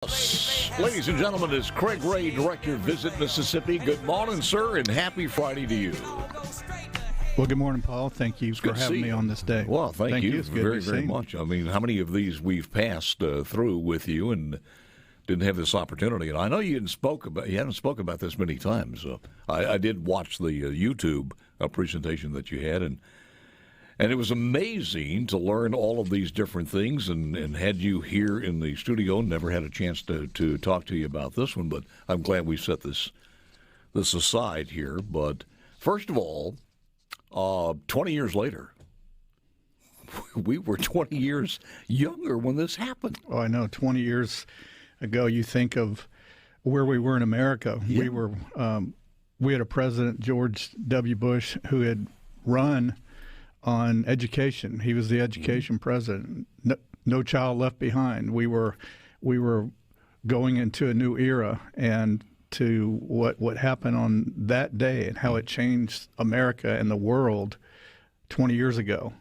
Ladies and gentlemen, it's Craig Ray, Director Visit Mississippi. Good morning, sir, and happy Friday to you. Well, good morning, Paul. Thank you for having me on this day. Well, thank you very, very seen. much. I mean, how many of these we've passed through with you and didn't have this opportunity? And I know you haven't spoken about this many times. I did watch the YouTube presentation that you had, and it was amazing to learn all of these different things, and had you here in the studio. Never had a chance to talk to you about this one, but I'm glad we set this aside here. But first of all, 20 years later, we were 20 years younger when this happened. Oh, I know. 20 years ago, you think of where we were in America. Yeah. We had a president, George W. Bush, who had run on education. He was the education president. No child left behind. We were going into a new era, and to what happened on that day and how it changed America and the world 20 years ago.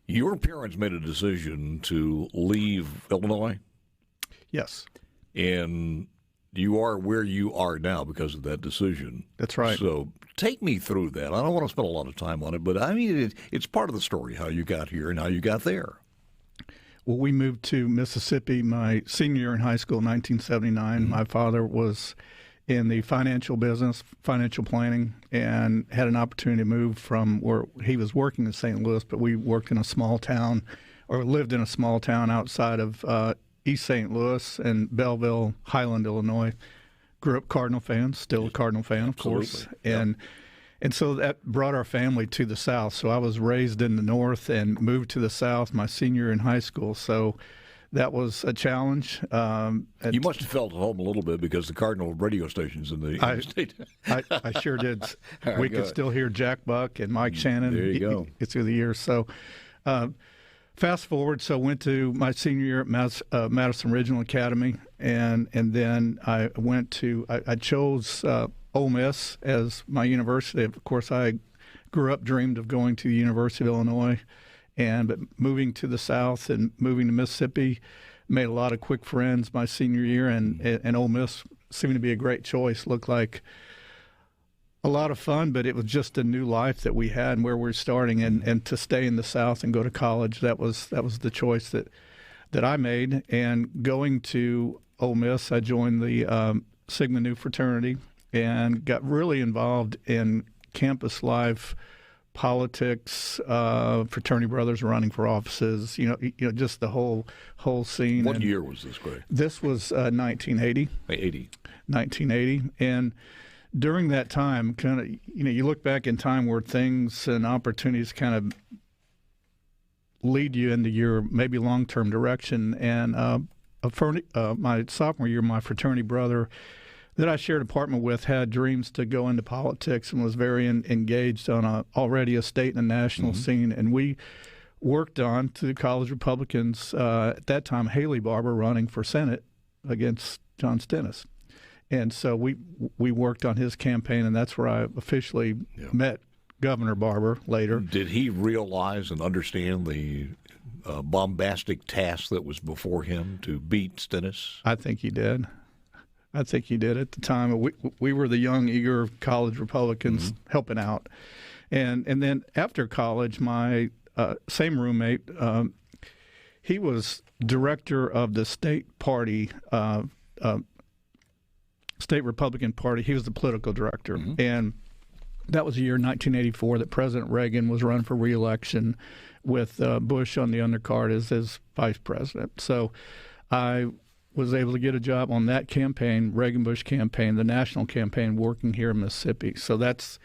Your parents made a decision to leave Illinois. Yes. And you are where you are now because of that decision. That's right. So take me through that. I don't want to spend a lot of time on it, but I mean, it's part of the story, how you got here and how you got there. Well, we moved to Mississippi my senior year in high school, 1979. Mm-hmm. My father was in the financial business, financial planning, and had an opportunity to move from where he was working in St. Louis, but we worked in a small town, or lived in a small town outside of East St. Louis and Belleville, Highland, Illinois. Grew up Cardinal fans, still a Cardinal fan, of course. And so that brought our family to the South. So I was raised in the North and moved to the South my senior year in high school. So that was a challenge. You must have felt at home a little bit because the Cardinal radio stations in the state. I sure did. We could still hear Jack Buck and Mike Shannon. There you go. Through the years. So fast forward, so went to my senior year at Madison Regional Academy, and then I went to I chose Ole Miss as my university. Of course, I grew up, dreamed of going to the University of Illinois, but moving to the South and moving to Mississippi, made a lot of quick friends my senior year, and Ole Miss seemed to be a great choice. Looked like a lot of fun, but it was just a new life that we had and where we're starting, and to stay in the South and go to college, that was the choice that I made. And going to Ole Miss, I joined the Sigma Nu fraternity and got really involved in campus life, politics, fraternity brothers running for offices, you know, just the whole scene. What year was this, Greg? This was 1980. 1980. And during that time, kind of, you look back in time where things and opportunities kind of lead you into your maybe long-term direction. And my sophomore year, my fraternity brother that I shared apartment with had dreams to go into politics and was very engaged on already a state and a national scene. And we worked on, to the college Republicans, at that time, Haley Barbour running for Senate against John Stennis. And so we worked on his campaign, and that's where I officially met Governor Barbour later. Did he realize and understand the bombastic task that was before him to beat Stennis? I think he did. At the time. We were the young, eager college Republicans helping out. And then after college, my same roommate, he was director of the state party, state Republican Party. He was the political director. And that was the year 1984 that President Reagan was running for re-election with Bush on the undercard as his vice president. So I was able to get a job on that campaign, Reagan-Bush campaign, the national campaign, working here in Mississippi. So that's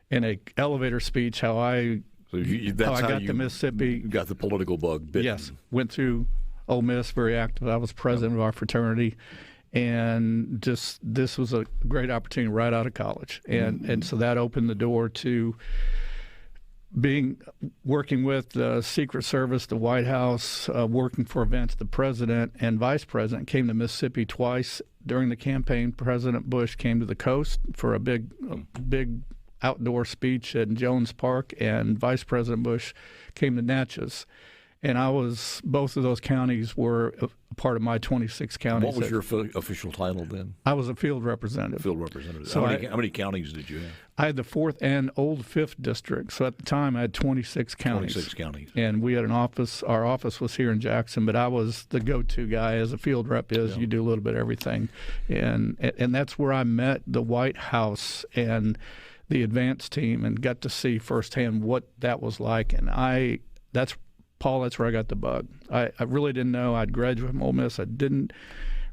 in an elevator speech how I got to Mississippi. You got the political bug bitten. Yes. Went through Ole Miss, very active. I was president of our fraternity. And just this was a great opportunity right out of college. And so that opened the door to working with the Secret Service, the White House, working for events. The president and vice president came to Mississippi twice during the campaign. President Bush came to the coast for a big outdoor speech at Jones Park, and Vice President Bush came to Natchez. And both of those counties were a part of my 26 counties. What was your official title then? I was a field representative. Field representative. So how many counties did you have? I had the 4th and old 5th district. So at the time, I had 26 counties. 26 counties. And we had an office. Our office was here in Jackson, but I was the go-to guy as a field rep is. Yeah. You do a little bit of everything. And that's where I met the White House and the advance team and got to see firsthand what that was like. And that's where I got the bug. I really didn't know I'd graduate from Ole Miss. I didn't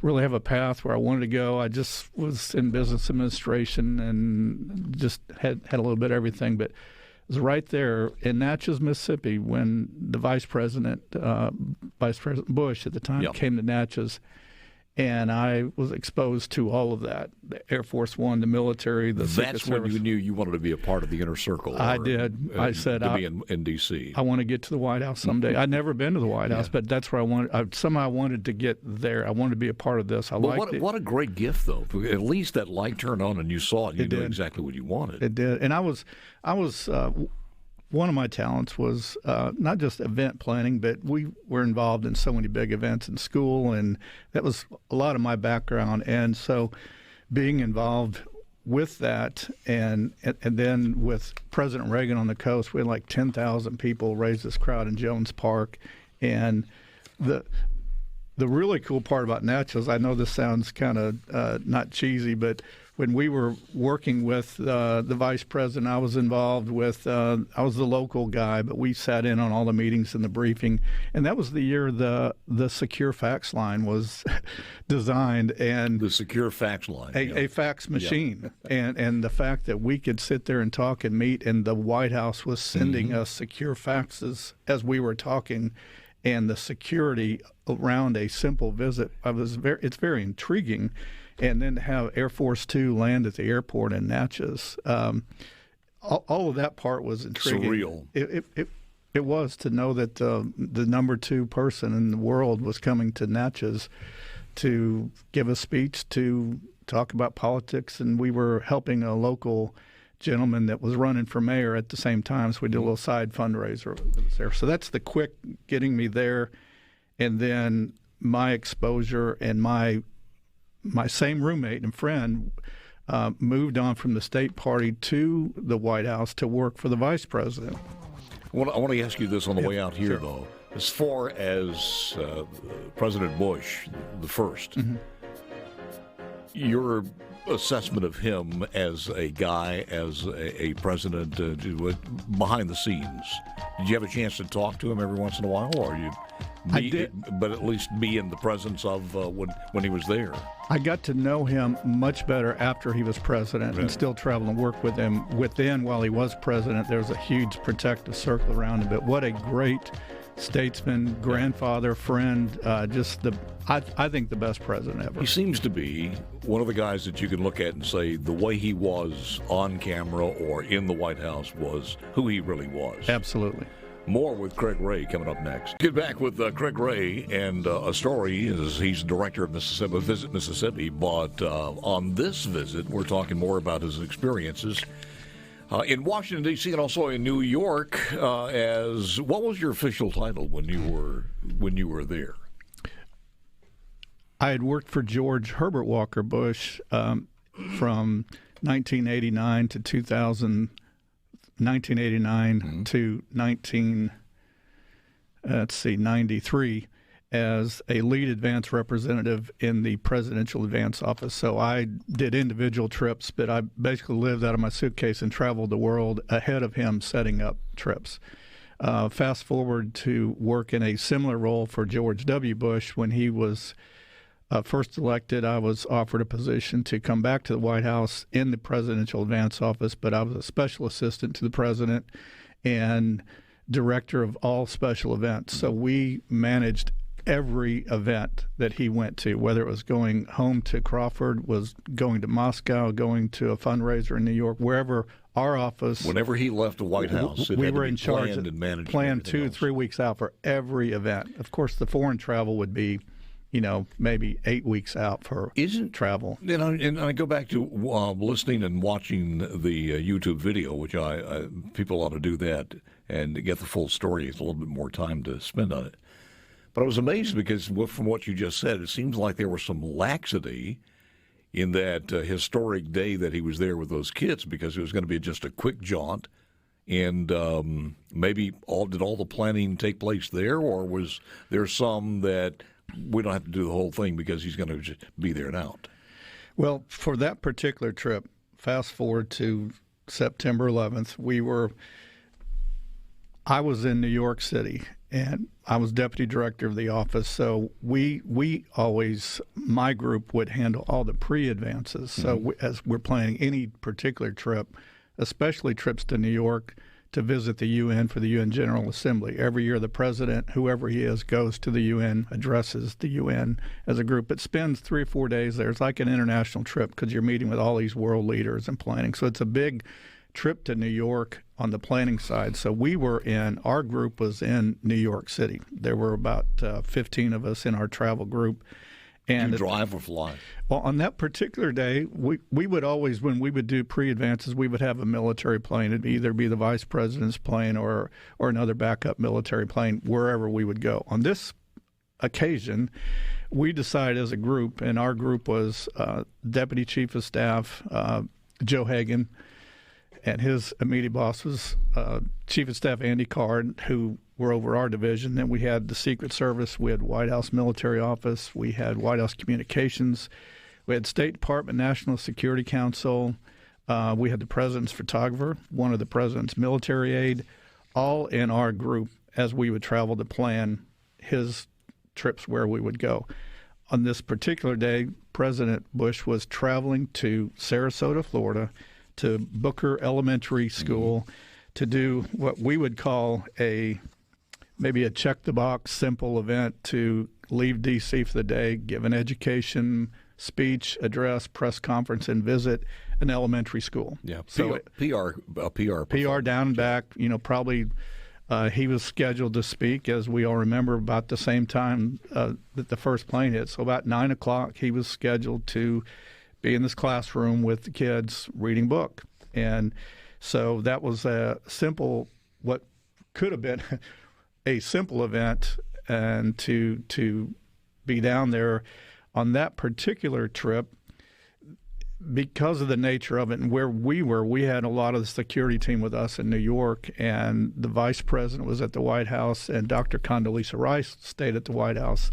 really have a path where I wanted to go. I just was in business administration and just had a little bit of everything. But it was right there in Natchez, Mississippi, when the Vice President Bush at the time came to Natchez. And I was exposed to all of that, the Air Force One, the military, the Secret Service. That's when you knew you wanted to be a part of the inner circle. I did. I said, to be in D.C. I want to get to the White House someday. I'd never been to the White House, but that's where I wanted. Somehow I wanted to get there. I wanted to be a part of this. What a great gift, though. At least that light turned on and you saw it. You knew exactly what you wanted. It did. And I was one of my talents was not just event planning, but we were involved in so many big events in school, and that was a lot of my background. And so being involved with that and then with President Reagan on the coast, we had like 10,000 people raise this crowd in Jones Park. And the really cool part about Natchez, I know this sounds kind of not cheesy, but when we were working with the vice president, I was involved with, I was the local guy, but we sat in on all the meetings and the briefing. And that was the year the secure fax line was designed. And the secure fax line. A fax machine. Yeah. And the fact that we could sit there and talk and meet, and the White House was sending us secure faxes as we were talking, and the security around a simple visit, it's very intriguing. And then to have Air Force Two land at the airport in Natchez, all of that part was intriguing. Surreal. It was to know that the number 2 person in the world was coming to Natchez to give a speech, to talk about politics, and we were helping a local gentleman that was running for mayor at the same time, so we did a little side fundraiser that was there. So that's the quick getting me there, and then my exposure and my same roommate and friend moved on from the state party to the White House to work for the vice president. I want to ask you this on the way out here, though. As far as President Bush, the first, your assessment of him as a guy, as a president, behind the scenes, did you have a chance to talk to him every once in a while, or I did, but at least be in the presence of when he was there? I got to know him much better after he was president, and still travel and work with him. Within, while he was president, there was a huge protective circle around him. But what a great statesman, grandfather, friend, I think the best president ever. He seems to be one of the guys that you can look at and say the way he was on camera or in the White House was who he really was. Absolutely. More with Craig Ray coming up next. Get back with Craig Ray, and a story is he's director of Visit Mississippi, but on this visit, we're talking more about his experiences in Washington, D.C., and also in New York. What was your official title when you were there? I had worked for George Herbert Walker Bush from 1989 to 2000. 1989 to 93 as a lead advance representative in the presidential advance office. So I did individual trips, but I basically lived out of my suitcase and traveled the world ahead of him setting up trips. Fast forward to work in a similar role for George W. Bush when he was first elected. I was offered a position to come back to the White House in the presidential advance office, but I was a special assistant to the president and director of all special events. So we managed every event that he went to, whether it was going home to Crawford, was going to Moscow, going to a fundraiser in New York, wherever our office. Whenever he left the White House, we were in charge and managed. Planned 2-3 weeks out for every event. Of course, the foreign travel would be, maybe 8 weeks out for travel. And I go back to listening and watching the YouTube video, which people ought to do that. and to get the full story, it's a little bit more time to spend on it. But I was amazed because from what you just said, it seems like there was some laxity in that historic day that he was there with those kids, because it was going to be just a quick jaunt. And maybe did all the planning take place there, or was there some that we don't have to do the whole thing because he's going to just be there and out? Well, for that particular trip, fast forward to September 11th, I was in New York City, and I was deputy director of the office. So my group would handle all the pre-advances. So as we're planning any particular trip, especially trips to New York to visit the UN for the UN General Assembly. Every year the president, whoever he is, goes to the UN, addresses the UN as a group. It spends 3 or 4 days there. It's like an international trip because you're meeting with all these world leaders and planning. So it's a big trip to New York on the planning side. So our group was in New York City. There were about 15 of us in our travel group. And you drive or fly? Well, on that particular day, we would always, when we would do pre-advances, we would have a military plane. It'd either be the vice president's plane or another backup military plane, wherever we would go. On this occasion, we decided as a group, and our group was Deputy Chief of Staff Joe Hagan, and his immediate boss was Chief of Staff Andy Card, who were over our division. Then we had the Secret Service, we had White House Military Office, we had White House Communications, we had State Department National Security Council, we had the president's photographer, one of the president's military aide, all in our group as we would travel to plan his trips where we would go. On this particular day, President Bush was traveling to Sarasota, Florida, to Booker Elementary School to do what we would call maybe a check-the-box simple event to leave D.C. for the day, give an education, speech, address, press conference, and visit an elementary school. Yeah, so PR down and back. Probably he was scheduled to speak, as we all remember, about the same time that the first plane hit. So about 9 o'clock, he was scheduled to be in this classroom with the kids reading book. And so that was what could have been a simple event, and to be down there on that particular trip, because of the nature of it and where we had a lot of the security team with us in New York, and the vice president was at the White House, and Dr. Condoleezza Rice stayed at the White House.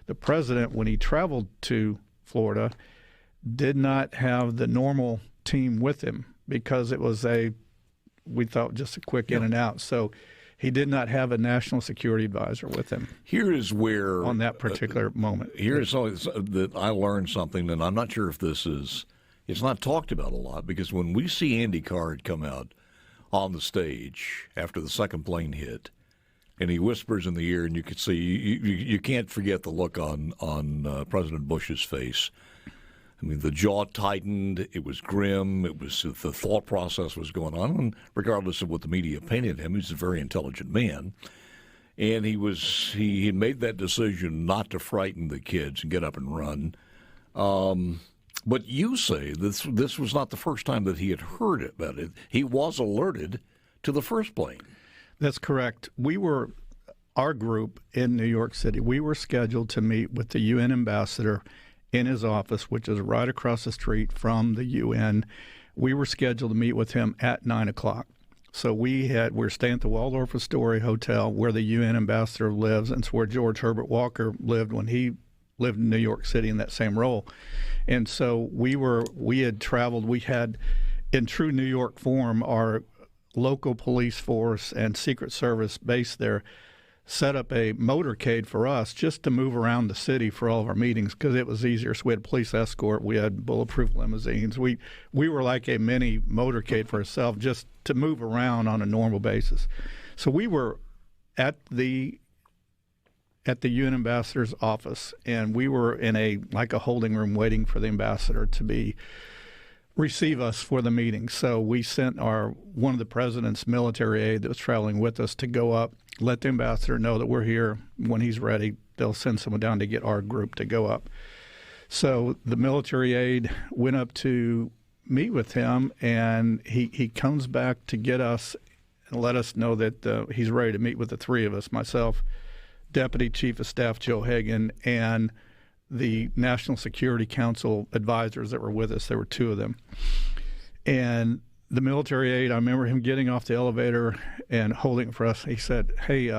The president, when he traveled to Florida, did not have the normal team with him because it was we thought just a quick in and out. So he did not have a national security advisor with him. Here is where on that particular moment. Here is that I learned something, and I'm not sure if it's not talked about a lot, because when we see Andy Card come out on the stage after the second plane hit, and he whispers in the ear, and you can see you can't forget the look on President Bush's face. I mean, the jaw tightened. It was grim. It was the thought process was going on. And regardless of what the media painted him, he's a very intelligent man. And he made that decision not to frighten the kids and get up and run. But you say this was not the first time that he had heard about it. He was alerted to the first plane. That's correct. Our group in New York City, we were scheduled to meet with the UN ambassador in his office, which is right across the street from the UN. We were scheduled to meet with him at 9 o'clock. So we're staying at the Waldorf Astoria Hotel, where the UN ambassador lives, and it's where George Herbert Walker lived when he lived in New York City in that same role. And so we had traveled. We had, in true New York form, our local police force and Secret Service base there set up a motorcade for us just to move around the city for all of our meetings because it was easier. So we had police escort. We had bulletproof limousines. We were like a mini motorcade for ourselves just to move around on a normal basis. So we were at the UN ambassador's office, and we were in a holding room waiting for the ambassador to receive us for the meeting. So we sent one of the president's military aide that was traveling with us to go up, let the ambassador know that we're here. When he's ready, they'll send someone down to get our group to go up. So the military aide went up to meet with him, and he comes back to get us. and let us know that he's ready to meet with the three of us, myself, Deputy Chief of Staff Joe Hagan, and the National Security Council advisors that were with us. There were two of them. And the military aide, I remember him getting off the elevator and holding it for us. He said, hey,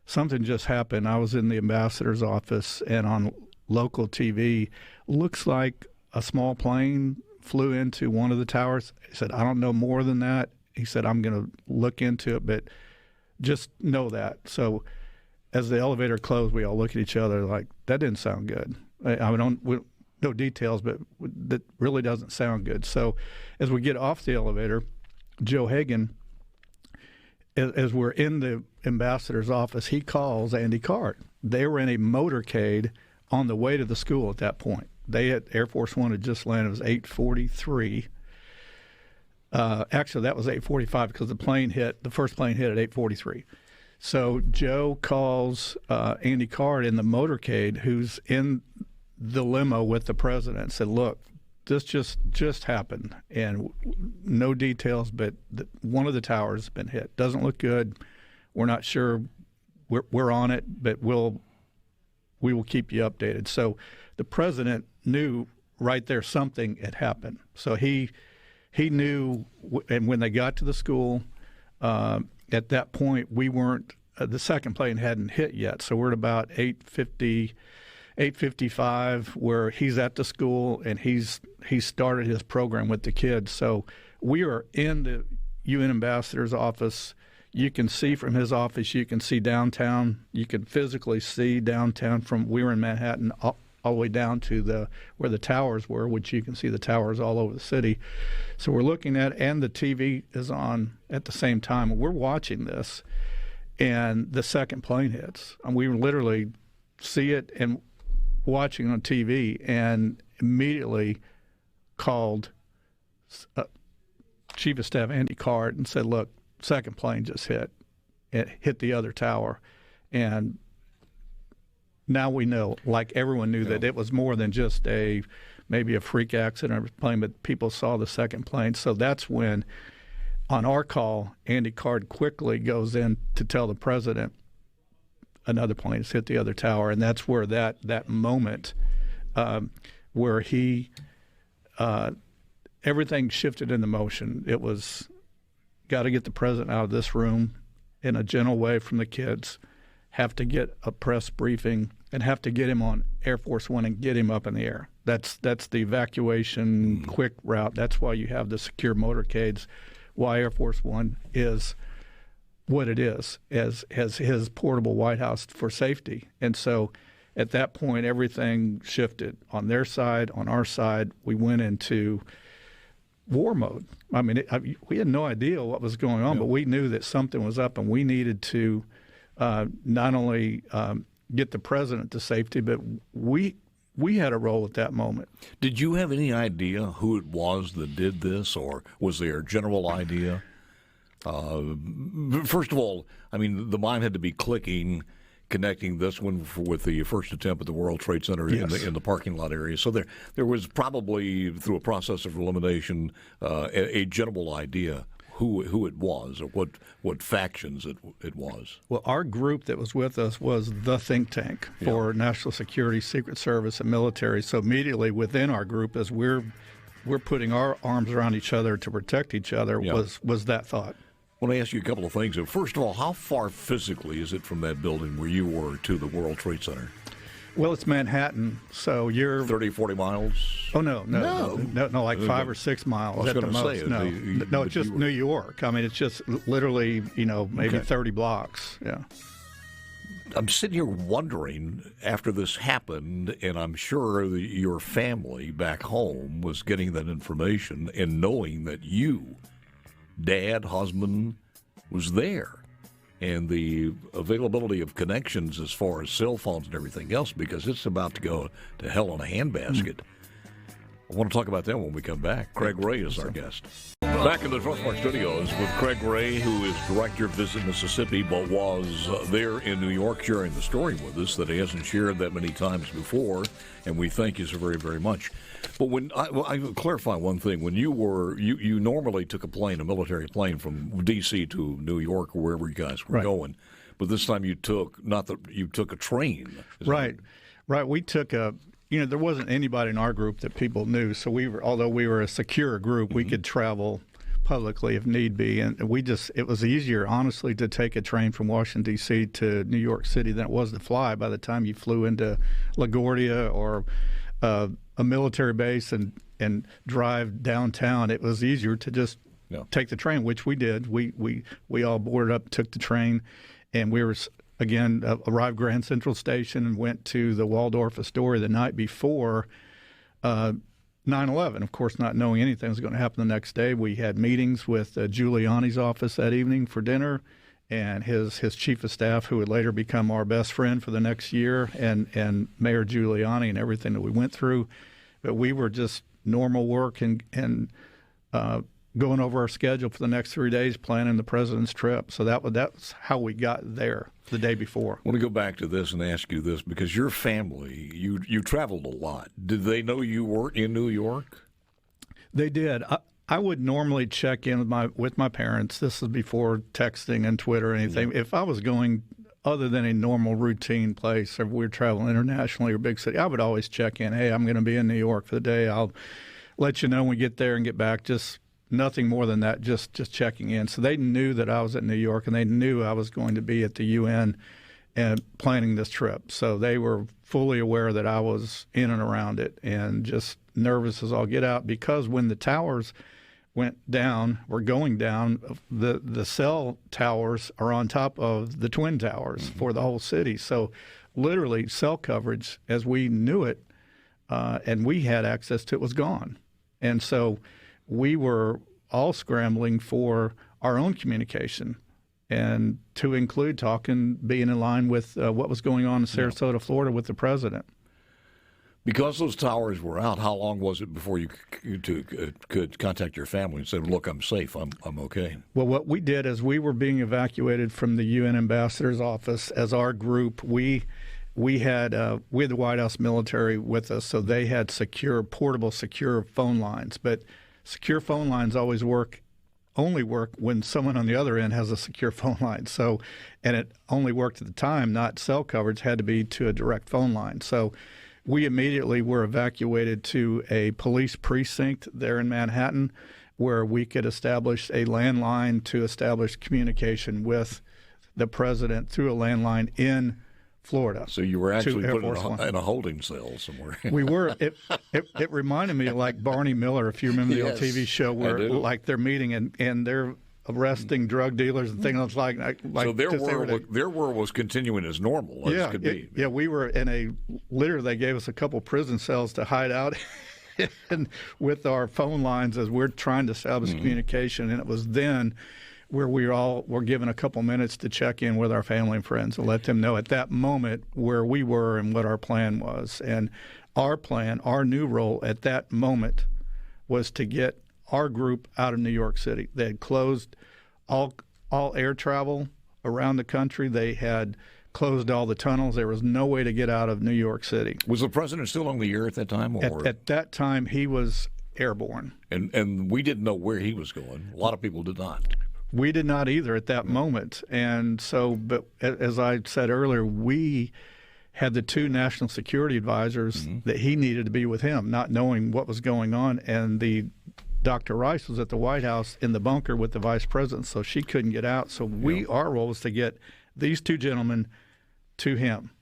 something just happened. I was in the ambassador's office, and on local TV, looks like a small plane flew into one of the towers. He said, I don't know more than that. He said, I'm going to look into it, but just know that. So as the elevator closed, we all look at each other like, that didn't sound good. No details, but that really doesn't sound good. So as we get off the elevator, Joe Hagan, as we're in the ambassador's office, he calls Andy Card. They were in a motorcade on the way to the school at that point. Air Force One had just landed. It was 8:43. Actually, that was 8:45 because the first plane hit at 8:43. So Joe calls Andy Card in the motorcade, who's in the limo with the president, and said, look, this just happened, and no details, but one of the towers has been hit. Doesn't look good. We're not sure. We're on it, but we will keep you updated. So the president knew right there something had happened. So he knew, and when they got to the school, at that point we weren't. The second plane hadn't hit yet, so we're at about 8:55, where he's at the school and he started his program with the kids. So we are in the UN ambassador's office. You can see from his office, you can see downtown. You can physically see downtown we were in Manhattan all the way down to where the towers were, which you can see the towers all over the city. So we're looking at, and the TV is on at the same time. We're watching this, and the second plane hits. And we literally see it and watching on TV, and immediately called Chief of Staff Andy Card and said, look, second plane just hit. It hit the other tower. And now we know, like everyone knew, that it was more than just maybe a freak accident or plane, but people saw the second plane. So that's when, on our call, Andy Card quickly goes in to tell the president another plane has hit the other tower. And that's where that moment where everything shifted into motion. It was, got to get the president out of this room in a gentle way from the kids, have to get a press briefing, and have to get him on Air Force One and get him up in the air. That's the evacuation quick route. That's why you have the secure motorcades, why Air Force One is what it is, as his portable White House for safety. And so at that point, everything shifted on their side, on our side. We went into war mode. I mean, we had no idea what was going on, but we knew that something was up, and we needed to not only get the president to safety, but we had a role at that moment. Did you have any idea who it was that did this, or was there a general idea? First of all, I mean, the mind had to be clicking, connecting this one with the first attempt at the World Trade Center in the parking lot area. So there was probably, through a process of elimination, a general idea who it was, or what factions it was. Well, our group that was with us was the think tank for national security, Secret Service, and military. So immediately within our group, as we're putting our arms around each other to protect each other, was that thought. I want to ask you a couple of things. First of all, how far physically is it from that building where you were to the World Trade Center? Well, it's Manhattan, so you're 30, 40 miles? Oh, no, like 5 or 6 miles at the most. No, it's just New York. I mean, it's just literally, maybe 30 blocks. Yeah. I'm sitting here wondering, after this happened, and I'm sure your family back home was getting that information and knowing that you, dad, husband, was there, and the availability of connections as far as cell phones and everything else, because it's about to go to hell in a handbasket. I want to talk about that when we come back. Craig Ray is our guest. Back in the Trustmark Studios with Craig Ray, who is Director of Visit Mississippi, but was there in New York sharing the story with us that he hasn't shared that many times before, and we thank you so very, very much. But when I clarify one thing, when you normally took a military plane from D.C. to New York or wherever you guys were going, but this time you took a train. Right. We took there wasn't anybody in our group that people knew, so although we were a secure group, we could travel publicly if need be, and it was easier, honestly, to take a train from Washington, D.C. to New York City than it was to fly. By the time you flew into LaGuardia or a military base and drive downtown, it was easier to just take the train, which we did. We all boarded up, took the train, and we were again arrived Grand Central Station and went to the Waldorf Astoria the night before 9/11. Of course, not knowing anything was going to happen the next day, we had meetings with Giuliani's office that evening for dinner, and his chief of staff, who would later become our best friend for the next year, and Mayor Giuliani, and everything that we went through. But we were just normal work and going over our schedule for the next 3 days, planning the president's trip. So that's how we got there the day before. I want to go back to this and ask you this, because your family, you traveled a lot. Did they know you were in New York? They did. I would normally check in with my parents. This is before texting and Twitter or anything. If I was going other than a normal routine place, or we were traveling internationally or big city, I would always check in. Hey, I'm going to be in New York for the day. I'll let you know when we get there and get back. Just nothing more than that, just checking in. So they knew that I was at New York, and they knew I was going to be at the UN and planning this trip. So they were fully aware that I was in and around it, and just nervous as all get out, because when the towers went down, were going down, the cell towers are on top of the Twin Towers for the whole city. So literally cell coverage as we knew it and we had access to it was gone. And so we were all scrambling for our own communication, and to include being in line with what was going on in Sarasota, Florida with the president. Because those towers were out, how long was it before you could contact your family and say, look, I'm safe, I'm okay? Well, what we did is we were being evacuated from the UN ambassador's office as our group. We had the White House military with us, so they had portable secure phone lines. But secure phone lines only work when someone on the other end has a secure phone line. So, and it only worked at the time, not cell coverage, had to be to a direct phone line. So we immediately were evacuated to a police precinct there in Manhattan, where we could establish a landline to establish communication with the president through a landline in Florida. So you were actually put in a holding cell somewhere. We were. It reminded me of like Barney Miller, if you remember the old TV show, where like they're meeting and they're arresting drug dealers and things like so their world was continuing as normal as could be. Yeah, we were literally they gave us a couple prison cells to hide out in with our phone lines as we're trying to establish communication, and it was then where we all were given a couple minutes to check in with our family and friends and let them know at that moment where we were and what our plan was. And our plan, our new role at that moment, was to get our group out of New York City. They had closed all air travel around the country. They had closed all the tunnels. There was no way to get out of New York City. Was the president still on the air at that time? Or? At that time, he was airborne. And we didn't know where he was going. A lot of people did not. We did not either at that moment. And so, but as I said earlier, we had the two national security advisors that he needed to be with him, not knowing what was going on. And Dr. Rice was at the White House in the bunker with the vice president, so she couldn't get out. So our role was to get these two gentlemen to him.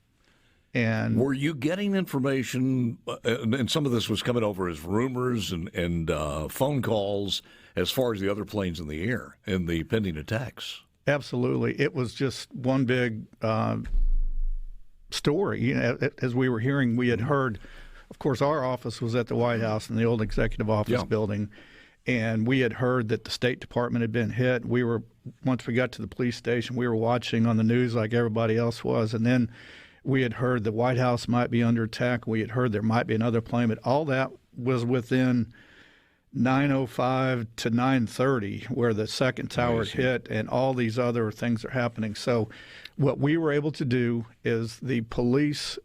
And were you getting information, and some of this was coming over as rumors and phone calls, as far as the other planes in the air and the pending attacks? Absolutely. It was just one big story. You know, as we were hearing, we had heard, of course, our office was at the White House in the old executive office building, and we had heard that the State Department had been hit. Once we got to the police station, we were watching on the news like everybody else was, and then we had heard the White House might be under attack. We had heard there might be another plane, but all that was within 9:05 to 9:30 where the second tower hit, and all these other things are happening. So what we were able to do is the police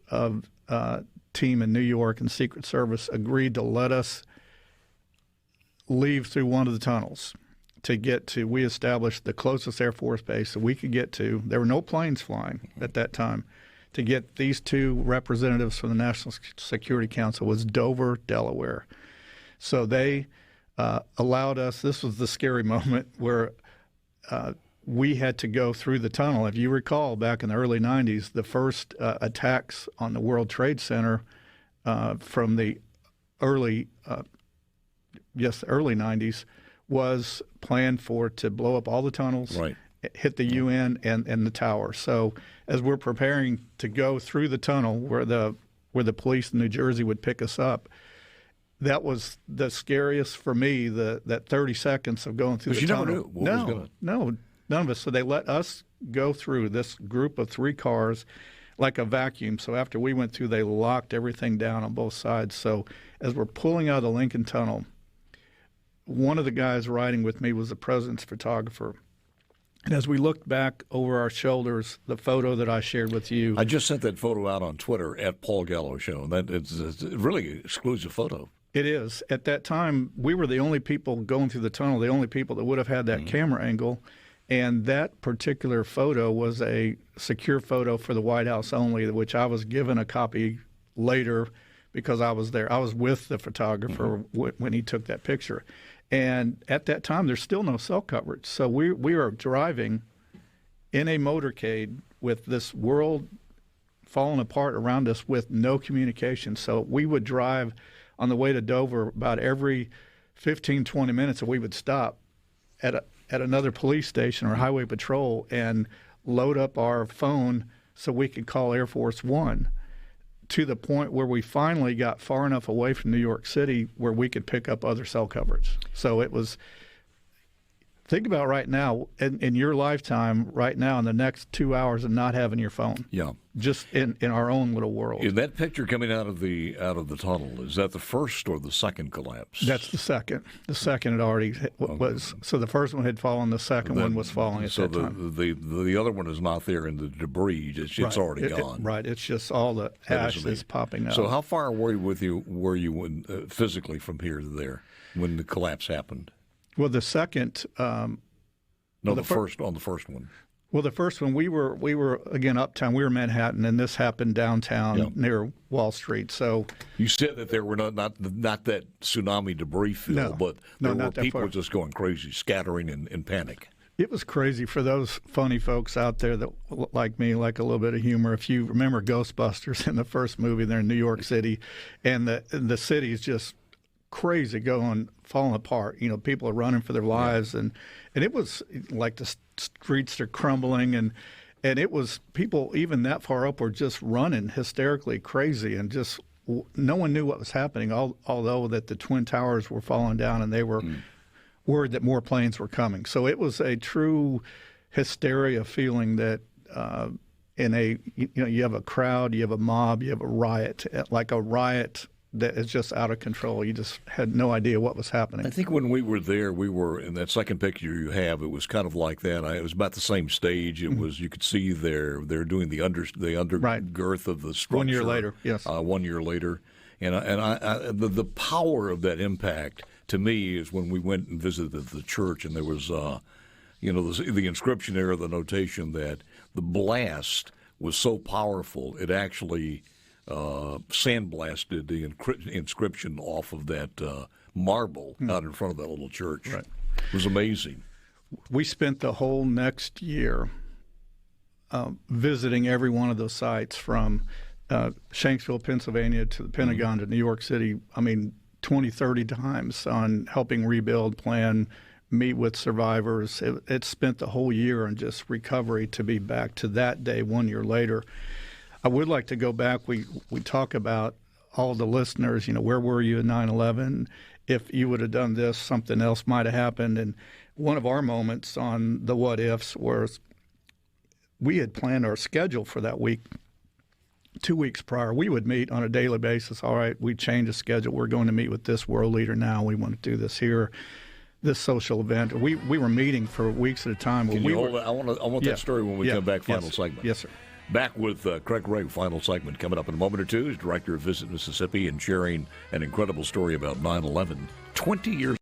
team in New York and Secret Service agreed to let us leave through one of the tunnels to get to. We established the closest Air Force base that we could get to. There were no planes flying at that time. To get these two representatives from the National Security Council was Dover, Delaware. So they allowed us. This was the scary moment where we had to go through the tunnel. If you recall, back in the early 90s, the first attacks on the World Trade Center from the early 90s was planned to blow up all the tunnels, right, hit the UN and the tower. So as we're preparing to go through the tunnel where the police in New Jersey would pick us up, that was the scariest for me, that 30 seconds of going through the tunnel. Never knew what was going to... No, none of us. So they let us go through this group of 3 cars like a vacuum. So after we went through, they locked everything down on both sides. So as we're pulling out of the Lincoln Tunnel, one of the guys riding with me was the president's photographer. And as we looked back over our shoulders, the photo that I shared with you. I just sent that photo out on Twitter at Paul Gallo Show. And it's a really exclusive photo. It is. At that time, we were the only people going through the tunnel, the only people that would have had that camera angle. And that particular photo was a secure photo for the White House only, which I was given a copy later because I was there. I was with the photographer when he took that picture. And at that time, there's still no cell coverage. So we are driving in a motorcade with this world falling apart around us with no communication. So we would drive on the way to Dover about every 15, 20 minutes, and we would stop at another police station or highway patrol and load up our phone so we could call Air Force One, to the point where we finally got far enough away from New York City where we could pick up other cell coverage. So it was, think about right now, in your lifetime, right now, in the next 2 hours of not having your phone. Yeah. Just in our own little world. Is that picture coming out of the tunnel, is that the first or the second collapse? That's the second. The second had already was. So the first one had fallen. The second one was falling at that time. So the other one is not there in the debris. It's already gone. Right. It's just all the ash that's popping out. So how far away were you physically from here to there when the collapse happened? Well, the second. On the first one. Well, the first one, we were again uptown. We were Manhattan, and this happened downtown near Wall Street. So you said that there were not that tsunami debris field, but there were people just going crazy, scattering in panic. It was crazy for those funny folks out there that, like me, like a little bit of humor. If you remember Ghostbusters in the first movie, they're in New York City, and the city is just crazy, falling apart. You know, people are running for their lives, and it was like the streets are crumbling, and it was people even that far up were just running hysterically crazy, and just no one knew what was happening. Although that the Twin Towers were falling down, and they were worried that more planes were coming. So it was a true hysteria feeling that you have a crowd, you have a mob, you have a riot, like a riot that is just out of control. You just had no idea what was happening. I think when we were there, we were in that second picture you have. It was kind of like that. It was about the same stage. It was, you could see they're doing the undergirth of the structure. 1 year later, yes. 1 year later, and the power of that impact to me is when we went and visited the church, and there was the inscription there, the notation that the blast was so powerful it actually sandblasted the inscription off of that marble out in front of that little church. Right. It was amazing. We spent the whole next year visiting every one of those sites, from Shanksville, Pennsylvania, to the Pentagon, to New York City. 20, 30 times on helping rebuild, plan, meet with survivors. It spent the whole year on just recovery to be back to that day 1 year later. I would like to go back. We talk about all the listeners, where were you at 9/11? If you would have done this, something else might have happened. And one of our moments on the what ifs was we had planned our schedule for that week. 2 weeks prior, we would meet on a daily basis. All right, we changed the schedule. We're going to meet with this world leader now. We want to do this here, this social event. We were meeting for weeks at a time. Can you hold it? I want that story when we come back, final segment. Yes, sir. Back with Craig Ray, final segment coming up in a moment or two. He's director of Visit Mississippi and sharing an incredible story about 9/11 20 years.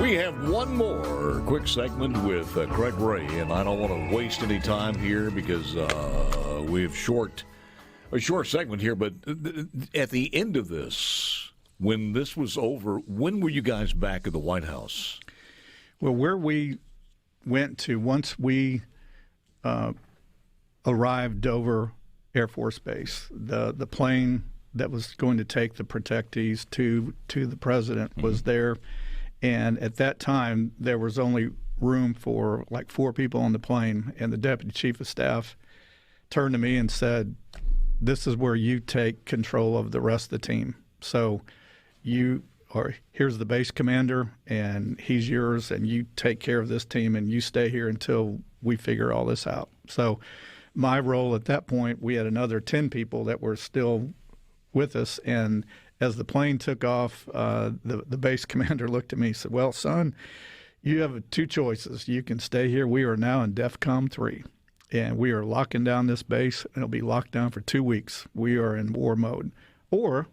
We have one more quick segment with Craig Ray, and I don't want to waste any time here because we have a short segment here. But at the end of this, when this was over, when were you guys back at the White House? Well, where we went to once we arrived Dover Air Force Base, the plane that was going to take the protectees to the president was there. And at that time, there was only room for like 4 people on the plane. And the deputy chief of staff turned to me and said, "This is where you take control of the rest of the team. So here's the base commander, and he's yours, and you take care of this team, and you stay here until we figure all this out." So my role at that point, we had another 10 people that were still with us. And as the plane took off, the base commander looked at me and said, "Well, son, you have 2 choices. You can stay here. We are now in DEFCON 3, and we are locking down this base, and it'll be locked down for 2 weeks. We are in war mode. Or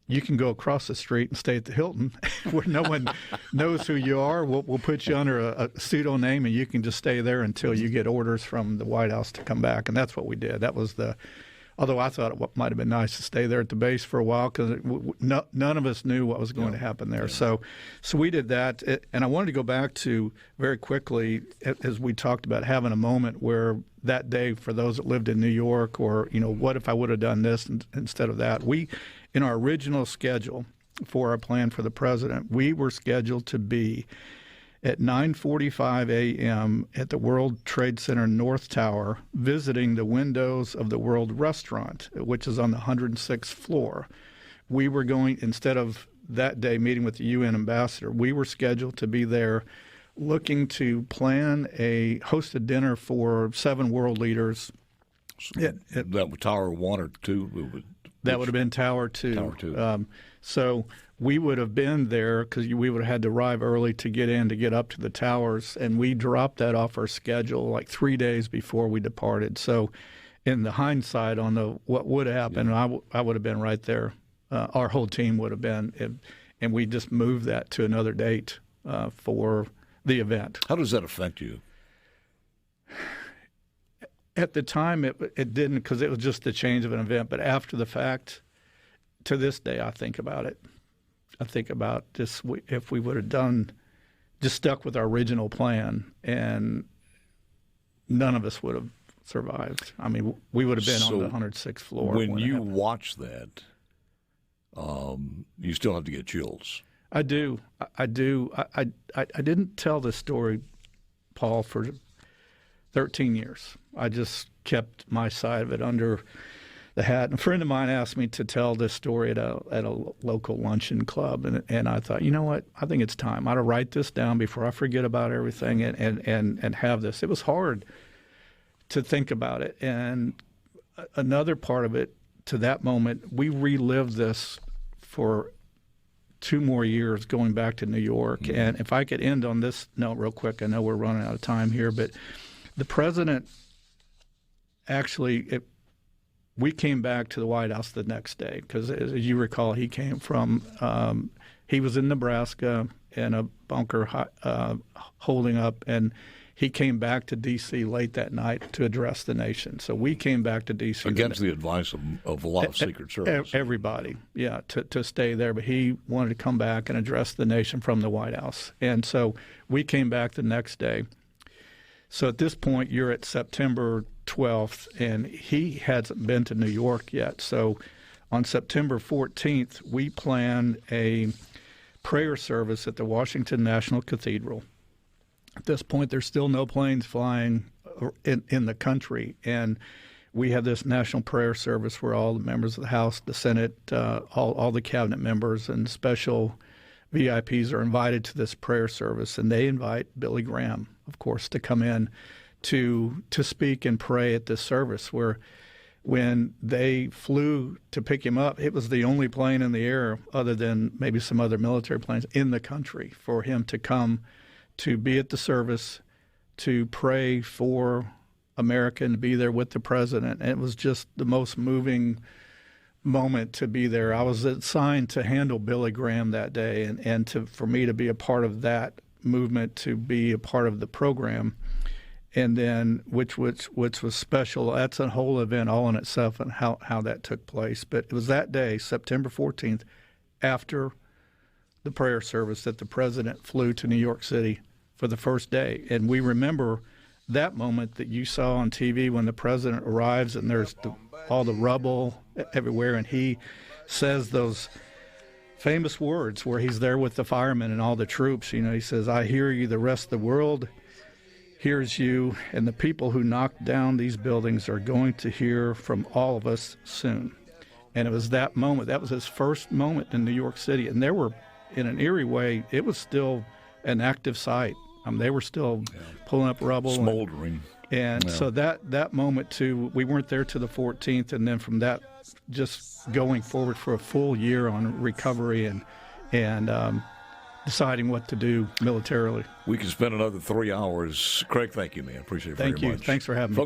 you can go across the street and stay at the Hilton where no one knows who you are. We'll put you under a pseudo name, and you can just stay there until you get orders from the White House to come back." And that's what we did. That was although I thought it might have been nice to stay there at the base for a while because none of us knew what was going to happen there. Yeah. So we did that. And I wanted to go back to very quickly, as we talked about having a moment where that day, for those that lived in New York, or, what if I would have done this instead of that? In our original schedule for our plan for the president, we were scheduled to be at 9:45 a.m. at the World Trade Center North Tower, visiting the windows of the World Restaurant, which is on the 106th floor. We were going, instead of that day meeting with the UN ambassador, we were scheduled to be there looking to host a dinner for 7 world leaders. That was Tower 1 or 2? That would have been Tower 2. Tower 2. So we would have been there because we would have had to arrive early to get up to the towers, and we dropped that off our schedule like 3 days before we departed. So in the hindsight on what would happen, I would have been right there. Our whole team would have been, and we just moved that to another date for the event. How does that affect you? At the time, it didn't, because it was just the change of an event. But after the fact, to this day, I think about it. I think about just if we would have just stuck with our original plan, and none of us would have survived. I mean, we would have been on the 106th floor. When you watch that, you still have to get chills. I do. I didn't tell this story, Paul, for 13 years. I just kept my side of it under the hat. And a friend of mine asked me to tell this story at a local luncheon club, and I thought, you know what? I think it's time. I ought to write this down before I forget about everything and have this. It was hard to think about it. And another part of it, to that moment, we relived this for 2 more years going back to New York. Mm-hmm. And if I could end on this note real quick, I know we're running out of time here, but the president actually, we came back to the White House the next day because, as you recall, he came from, he was in Nebraska in a bunker holding up, and he came back to D.C. late that night to address the nation. So we came back to D.C. Against the advice of a lot of Secret Service. Everybody, to stay there. But he wanted to come back and address the nation from the White House. And so we came back the next day. So at this point, you're at September 12th, and he hasn't been to New York yet. So on September 14th, we planned a prayer service at the Washington National Cathedral. At this point, there's still no planes flying in the country, and we have this national prayer service where all the members of the House, the Senate, all the cabinet members and special VIPs are invited to this prayer service, and they invite Billy Graham, of course, to come in to speak and pray at this service. Where when they flew to pick him up, it was the only plane in the air, other than maybe some other military planes, in the country for him to come to be at the service, to pray for America and to be there with the president. And it was just the most moving moment to be there. I was assigned to handle Billy Graham that day, and for me to be a part of that movement, to be a part of the program. And then, which was special. That's a whole event all in itself, and how that took place. But it was that day, September 14th, after the prayer service, that the president flew to New York City for the first day. And we remember that moment that you saw on TV when the president arrives, and there's all the rubble everywhere, and he says those famous words where he's there with the firemen and all the troops. You know, he says, "I hear you, the rest of the world hears you, and the people who knocked down these buildings are going to hear from all of us soon." And it was that moment. That was his first moment in New York City. And there were, in an eerie way, it was still an active site. They were still pulling up rubble. Smoldering. And so that moment, too, we weren't there till the 14th. And then from that, just going forward for a full year on recovery and deciding what to do militarily. We can spend another 3 hours. Craig, thank you, man. Appreciate it very much. Thank you. Thanks for having me.